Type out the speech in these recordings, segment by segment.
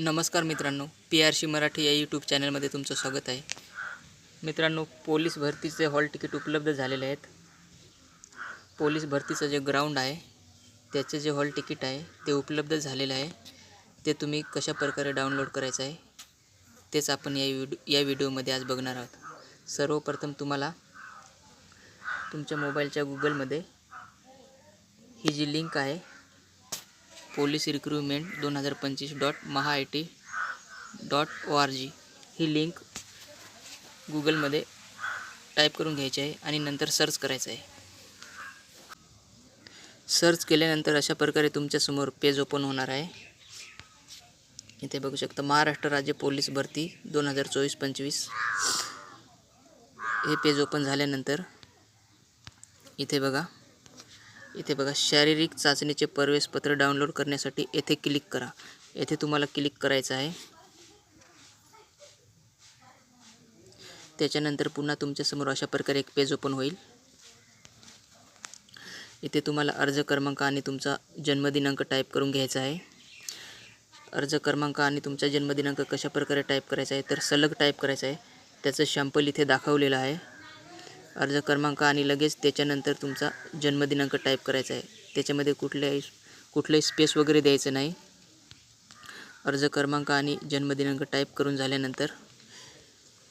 नमस्कार मित्रांनो, PRC मराठी या यूट्यूब चॅनलमध्ये तुमचं स्वागत आहे. मित्रांनो, पोलीस भरतीचे हॉल तिकीट उपलब्ध झालेले आहेत. पोलीस भरतीचं जे ग्राउंड आहे त्याचे जे हॉल तिकीट आहे ते उपलब्ध झालेलं आहे. ते तुम्ही कशा प्रकारे डाउनलोड करायचं आहे तेच आपण या व्हिडिओमध्ये आज बघणार आहोत. सर्वप्रथम तुम्हाला तुमच्या मोबाईलच्या गुगलमध्ये ही जी लिंक आहे पोलीस रिक्रूटमेंट 2025.mahaIT.org ही लिंक गुगलमध्ये टाईप करून घ्यायची आहे आणि नंतर सर्च करायचं आहे. सर्च केल्यानंतर अशा प्रकारे तुमच्यासमोर पेज ओपन होणार आहे. इथे बघू शकता महाराष्ट्र राज्य पोलीस भरती 2024-25 हे पेज ओपन झाल्यानंतर इथे बघा शारीरिक चाचणीचे प्रवेशपत्र डाउनलोड करण्यासाठी येथे क्लिक करा. येथे तुम्हाला क्लिक करायचं आहे. त्याच्यानंतर पुन्हा तुमच्यासमोर अशा प्रकारे एक पेज ओपन होईल. इथे तुम्हाला अर्ज क्रमांक आणि तुमचा जन्मदिनांक टाईप करून घ्यायचा आहे. अर्ज क्रमांक आणि तुमचा जन्मदिनांक कशा प्रकारे टाईप करायचा आहे तर सलग टाईप करायचा आहे. त्याचं सॅम्पल इथे दाखवलेलं आहे. अर्ज क्रमांक आणि लगेच त्याच्यानंतर तुमचा जन्मदिनांक टाईप करायचा आहे. त्याच्यामध्ये कुठल्याही स्पेस वगैरे द्यायचं नाही. अर्ज क्रमांक आणि जन्मदिनांक टाईप करून झाल्यानंतर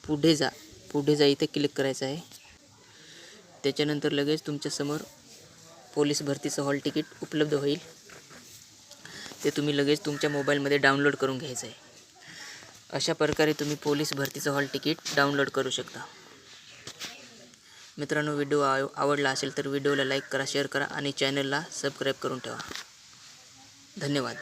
पुढे जा इथे क्लिक करायचं आहे. त्याच्यानंतर लगेच तुमच्यासमोर पोलीस भरतीचं हॉल तिकीट उपलब्ध होईल. ते तुम्ही लगेच तुमच्या मोबाईलमध्ये डाउनलोड करून घ्यायचं आहे. अशा प्रकारे तुम्ही पोलीस भरतीचं हॉल तिकीट डाउनलोड करू शकता. मित्रांनो, व्हिडिओ आवडला असेल तर व्हिडिओला लाईक करा, शेअर करा आणि चॅनलला सबस्क्राईब करून ठेवा. धन्यवाद.